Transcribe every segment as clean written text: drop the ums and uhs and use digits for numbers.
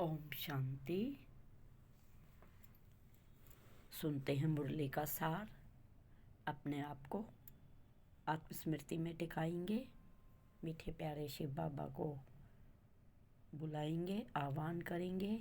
ओम शांति। सुनते हैं मुरली का सार। अपने आप को आत्मस्मृति में टिकाएंगे। मीठे प्यारे शिव बाबा को बुलाएंगे, आह्वान करेंगे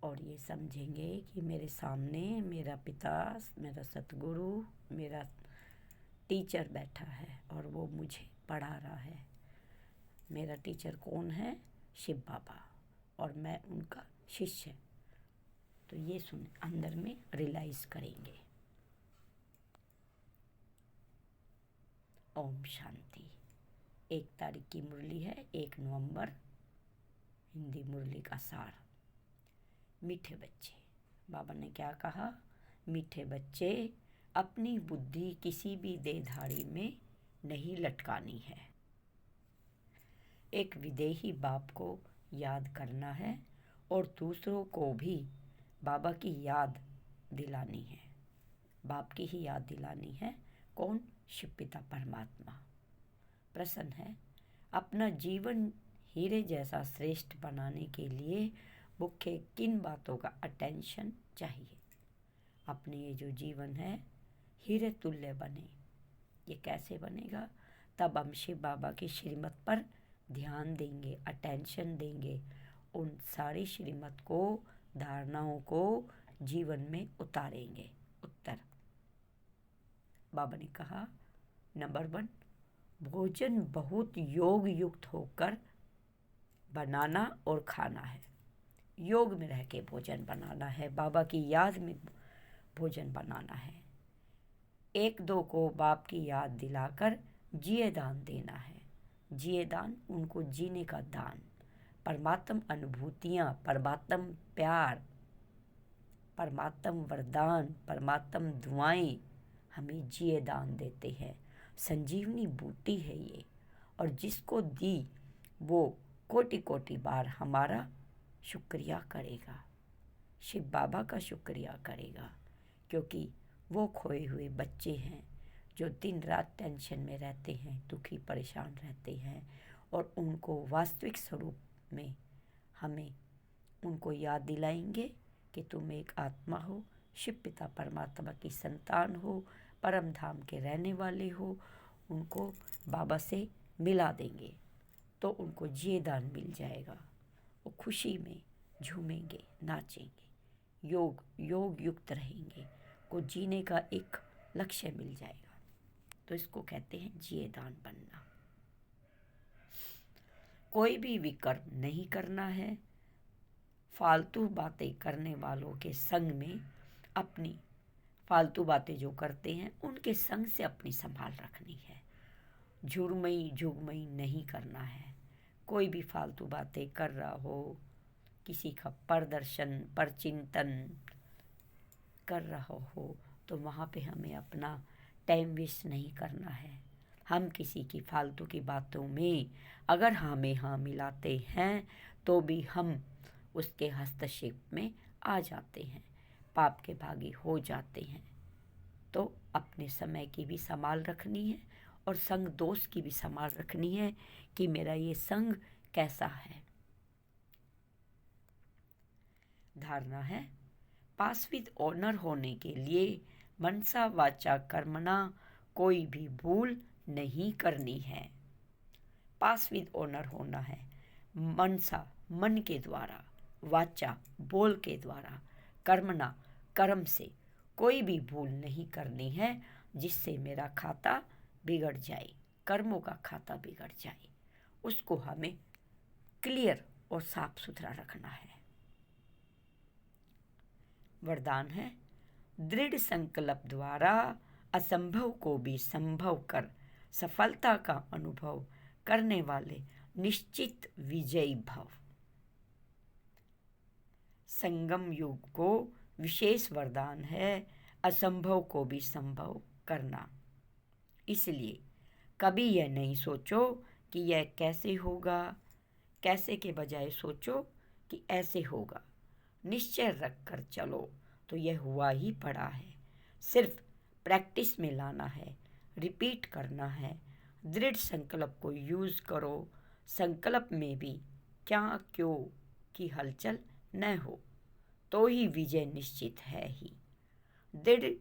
और ये समझेंगे कि मेरे सामने मेरा पिता, मेरा सतगुरु, मेरा टीचर बैठा है और वो मुझे पढ़ा रहा है। मेरा टीचर कौन है? शिव बाबा, और मैं उनका शिष्य। तो ये सुन अंदर में रियलाइज करेंगे। ओम शांति। 1 तारीख की मुरली है, 1 नवंबर। हिंदी मुरली का सार। मीठे बच्चे, बाबा ने क्या कहा? मीठे बच्चे, अपनी बुद्धि किसी भी देहधारी में नहीं लटकानी है। एक विदेही बाप को याद करना है और दूसरों को भी बाबा की याद दिलानी है। बाप की ही याद दिलानी है। कौन? शिव पिता परमात्मा प्रसन्न है। अपना जीवन हीरे जैसा श्रेष्ठ बनाने के लिए मुख्य किन बातों का अटेंशन चाहिए? अपने ये जो जीवन है हीरे तुल्य बने। ये कैसे बनेगा? तब हम शिव बाबा की श्रीमत पर ध्यान देंगे, अटेंशन देंगे, उन सारी श्रीमत को, धारणाओं को जीवन में उतारेंगे। उत्तर बाबा ने कहा, नंबर 1, भोजन बहुत योग युक्त होकर बनाना और खाना है। योग में रह के भोजन बनाना है, बाबा की याद में भोजन बनाना है। 1-2 को बाप की याद दिलाकर जिए दान देना है। जिए दान, उनको जीने का दान। परमात्म अनुभूतियाँ, परमात्म प्यार, परमात्म वरदान, परमात्म दुआएं हमें जिए दान देते हैं। संजीवनी बूटी है ये, और जिसको दी वो कोटि कोटि बार हमारा शुक्रिया करेगा, शिव बाबा का शुक्रिया करेगा, क्योंकि वो खोए हुए बच्चे हैं जो दिन रात टेंशन में रहते हैं, दुखी परेशान रहते हैं, और उनको वास्तविक स्वरूप में हमें उनको याद दिलाएंगे कि तुम एक आत्मा हो, शिव पिता परमात्मा की संतान हो, परम धाम के रहने वाले हो। उनको बाबा से मिला देंगे तो उनको जिए दान मिल जाएगा। वो खुशी में झूमेंगे, नाचेंगे, योग युक्त रहेंगे, को जीने का एक लक्ष्य मिल जाएगा। तो इसको कहते हैं जिए दान बनना। कोई भी विकर्म नहीं करना है। फालतू बातें करने वालों के संग में अपनी, फालतू बातें जो करते हैं उनके संग से अपनी संभाल रखनी है। झुरमई झुगमई नहीं करना है। कोई भी फालतू बातें कर रहा हो, किसी का प्रदर्शन परचिंतन कर रहा हो, तो वहाँ पे हमें अपना टाइम वेस्ट नहीं करना है। हम किसी की फालतू की बातों में अगर हमें हाँ मिलाते हैं तो भी हम उसके हस्तक्षेप में आ जाते हैं, पाप के भागी हो जाते हैं। तो अपने समय की भी संभाल रखनी है और संग दोस्त की भी संभाल रखनी है कि मेरा ये संग कैसा है। धारणा है, पास विद ऑनर होने के लिए मनसा वाचा कर्मणा कोई भी भूल नहीं करनी है। पास विद ऑनर होना है। मनसा, मन के द्वारा, वाचा, बोल के द्वारा, कर्मणा, कर्म से कोई भी भूल नहीं करनी है जिससे मेरा खाता बिगड़ जाए, कर्मों का खाता बिगड़ जाए। उसको हमें क्लियर और साफ सुथरा रखना है। वरदान है, दृढ़ संकल्प द्वारा असंभव को भी संभव कर सफलता का अनुभव करने वाले निश्चित विजयी भव। संगम युग को विशेष वरदान है असंभव को भी संभव करना। इसलिए कभी यह नहीं सोचो कि यह कैसे होगा, कैसे के बजाय सोचो कि ऐसे होगा। निश्चय रख कर चलो तो यह हुआ ही पड़ा है। सिर्फ प्रैक्टिस में लाना है, रिपीट करना है। दृढ़ संकल्प को यूज़ करो। संकल्प में भी क्या क्यों की हलचल न हो तो ही विजय निश्चित है ही। दृढ़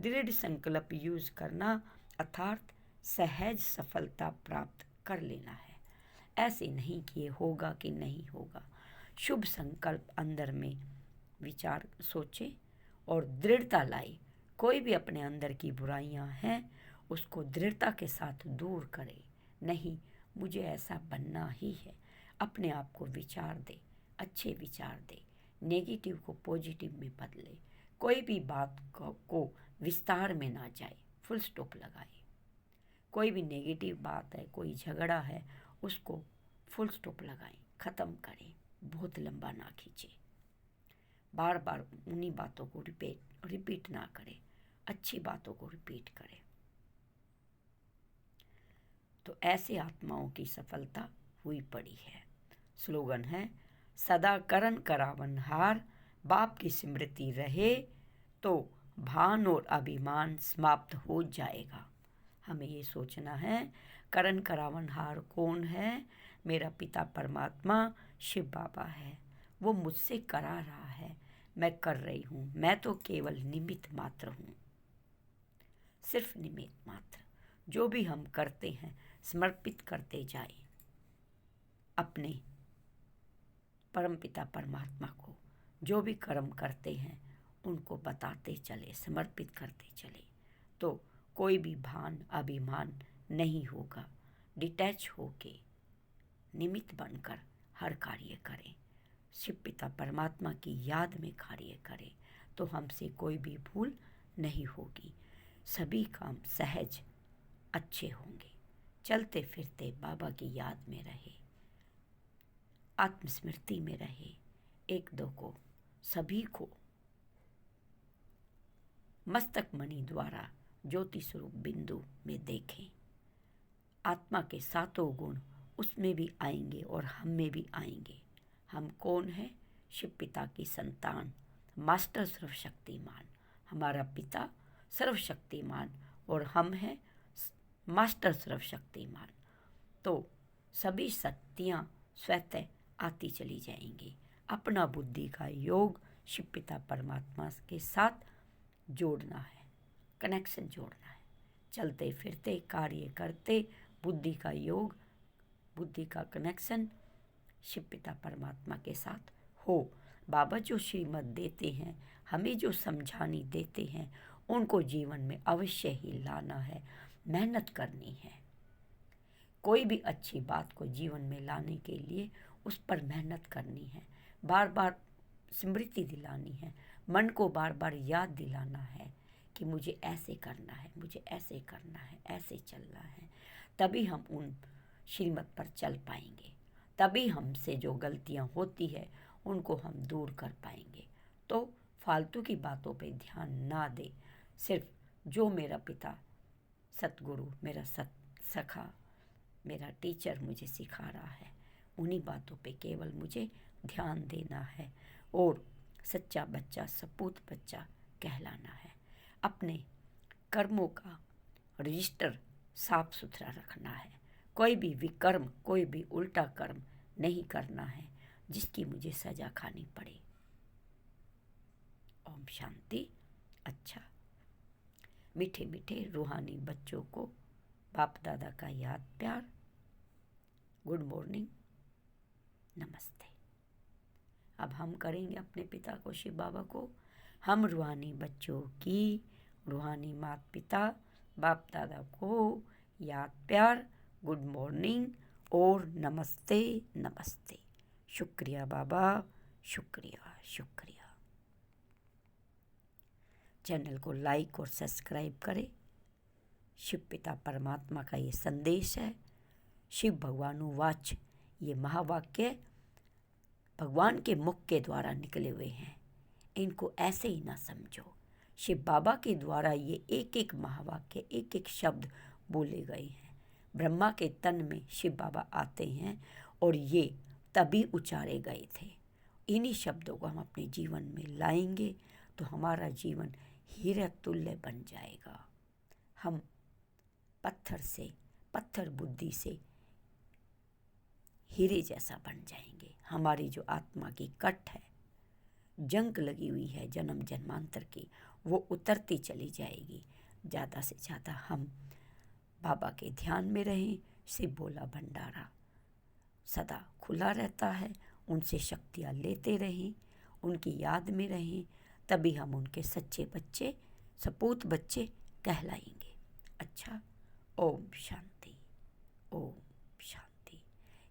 दृढ़ संकल्प यूज करना अर्थात सहज सफलता प्राप्त कर लेना है। ऐसे नहीं कि ये होगा कि नहीं होगा। शुभ संकल्प अंदर में विचार सोचे और दृढ़ता लाए। कोई भी अपने अंदर की बुराइयां हैं उसको दृढ़ता के साथ दूर करे। नहीं, मुझे ऐसा बनना ही है। अपने आप को विचार दे, अच्छे विचार दे, नेगेटिव को पॉजिटिव में बदले। कोई भी बात को विस्तार में ना जाए, फुल स्टॉप लगाए। कोई भी नेगेटिव बात है, कोई झगड़ा है, उसको फुल स्टॉप लगाएं, ख़त्म करें, बहुत लंबा ना खींचे। बार बार उन्हीं बातों को रिपीट ना करें, अच्छी बातों को रिपीट करें। तो ऐसे आत्माओं की सफलता हुई पड़ी है। स्लोगन है, सदा करन करावन हार, बाप की स्मृति रहे तो भान और अभिमान समाप्त हो जाएगा। हमें ये सोचना है, करन करावन हार कौन है? मेरा पिता परमात्मा शिव बाबा है। वो मुझसे करा रहा है, मैं कर रही हूँ। मैं तो केवल निमित्त मात्र हूँ, सिर्फ निमित्त मात्र। जो भी हम करते हैं समर्पित करते जाए अपने परमपिता परमात्मा को। जो भी कर्म करते हैं उनको बताते चले, समर्पित करते चले, तो कोई भी भान अभिमान नहीं होगा। डिटैच होके निमित्त बनकर हर कार्य करें, शिव पिता परमात्मा की याद में कार्य करें, तो हमसे कोई भी भूल नहीं होगी। सभी काम सहज अच्छे होंगे। चलते फिरते बाबा की याद में रहे, आत्मस्मृति में रहे। एक दो को, सभी को मस्तक मणि द्वारा ज्योति स्वरूप बिंदु में देखें। आत्मा के सातों गुण उसमें भी आएंगे और हम में भी आएंगे। हम कौन है? शिव पिता की संतान, मास्टर सर्वशक्तिमान। हमारा पिता सर्वशक्तिमान और हम हैं मास्टर सर्वशक्तिमान। तो सभी शक्तियाँ स्वतः आती चली जाएंगी। अपना बुद्धि का योग शिव पिता परमात्मा के साथ जोड़ना है, कनेक्शन जोड़ना है। चलते फिरते कार्य करते बुद्धि का योग, बुद्धि का कनेक्शन शिव पिता परमात्मा के साथ हो। बाबा जो श्रीमत देते हैं, हमें जो समझानी देते हैं, उनको जीवन में अवश्य ही लाना है, मेहनत करनी है। कोई भी अच्छी बात को जीवन में लाने के लिए उस पर मेहनत करनी है, बार बार स्मृति दिलानी है, मन को बार बार याद दिलाना है कि मुझे ऐसे करना है, मुझे ऐसे करना है, ऐसे चलना है। तभी हम उन श्रीमत पर चल पाएंगे। तभी हमसे जो गलतियां होती है उनको हम दूर कर पाएंगे। तो फालतू की बातों पे ध्यान ना दे। सिर्फ जो मेरा पिता सतगुरु, मेरा सखा, मेरा टीचर मुझे सिखा रहा है, उन्हीं बातों पे केवल मुझे ध्यान देना है और सच्चा बच्चा, सपूत बच्चा कहलाना है। अपने कर्मों का रजिस्टर साफ सुथरा रखना है। कोई भी विकर्म, कोई भी उल्टा कर्म नहीं करना है जिसकी मुझे सजा खानी पड़े। ओम शांति। अच्छा, मीठे मीठे रूहानी बच्चों को बाप दादा का याद प्यार, गुड मॉर्निंग, नमस्ते। अब हम करेंगे अपने पिता को, शिव बाबा को। हम रूहानी बच्चों की, रूहानी माता पिता बाप दादा को याद प्यार, गुड मॉर्निंग और नमस्ते नमस्ते। शुक्रिया बाबा, शुक्रिया शुक्रिया। चैनल को लाइक और सब्सक्राइब करें। शिव पिता परमात्मा का ये संदेश है। शिव भगवानुवाच, ये महावाक्य भगवान के मुख के द्वारा निकले हुए हैं। इनको ऐसे ही ना समझो। शिव बाबा के द्वारा ये एक एक महावाक्य, एक एक शब्द बोले गए हैं। ब्रह्मा के तन में शिव बाबा आते हैं और ये तभी उचारे गए थे। इन्हीं शब्दों को हम अपने जीवन में लाएंगे तो हमारा जीवन हीरा तुल्य बन जाएगा। हम पत्थर से, पत्थर बुद्धि से हीरे जैसा बन जाएंगे। हमारी जो आत्मा की कट है, जंग लगी हुई है जन्म जन्मांतर की, वो उतरती चली जाएगी। ज़्यादा से ज़्यादा हम बाबा के ध्यान में रहें। शिव बोला भंडारा सदा खुला रहता है, उनसे शक्तियाँ लेते रहें, उनकी याद में रहें, तभी हम उनके सच्चे बच्चे, सपूत बच्चे कहलाएंगे। अच्छा, ओम शांति, ओम शांति।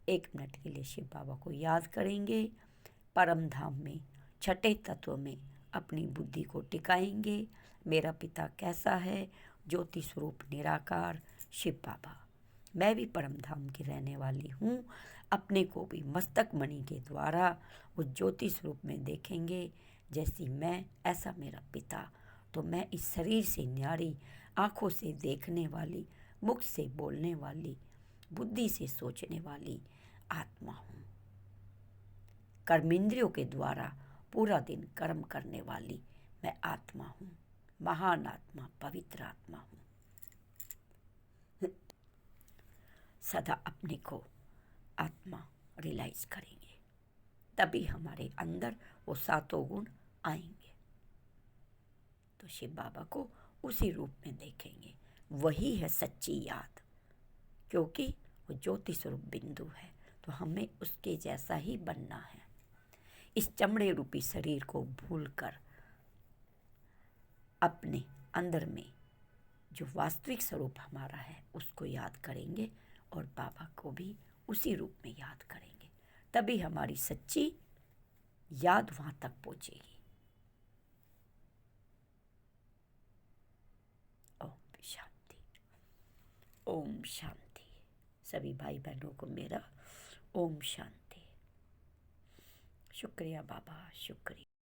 1 मिनट के लिए शिव बाबा को याद करेंगे। परम धाम में छठे तत्व में अपनी बुद्धि को टिकाएंगे। मेरा पिता कैसा है? ज्योति स्वरूप निराकार शिव बाबा। मैं भी परम धाम की रहने वाली हूँ। अपने को भी मस्तक मणि के द्वारा वो ज्योति स्वरूप में देखेंगे। जैसी मैं ऐसा मेरा पिता। तो मैं इस शरीर से न्यारी, आँखों से देखने वाली, मुख से बोलने वाली, बुद्धि से सोचने वाली आत्मा हूँ। कर्मेंद्रियों के द्वारा पूरा दिन कर्म करने वाली मैं आत्मा हूँ। महान आत्मा, पवित्र आत्मा हूँ। सदा अपने को आत्मा रियलाइज करेंगे, तभी हमारे अंदर वो 7 गुण आएंगे। तो शिव बाबा को उसी रूप में देखेंगे। वही है सच्ची याद, क्योंकि वो ज्योति स्वरूप बिंदु है। तो हमें उसके जैसा ही बनना है। इस चमड़े रूपी शरीर को भूलकर अपने अंदर में जो वास्तविक स्वरूप हमारा है उसको याद करेंगे और बाबा को भी उसी रूप में याद करेंगे। तभी हमारी सच्ची याद वहाँ तक पहुँचेगी। ओम शांति, ओम शांति। सभी भाई बहनों को मेरा ओम शांति। शुक्रिया बाबा, शुक्रिया।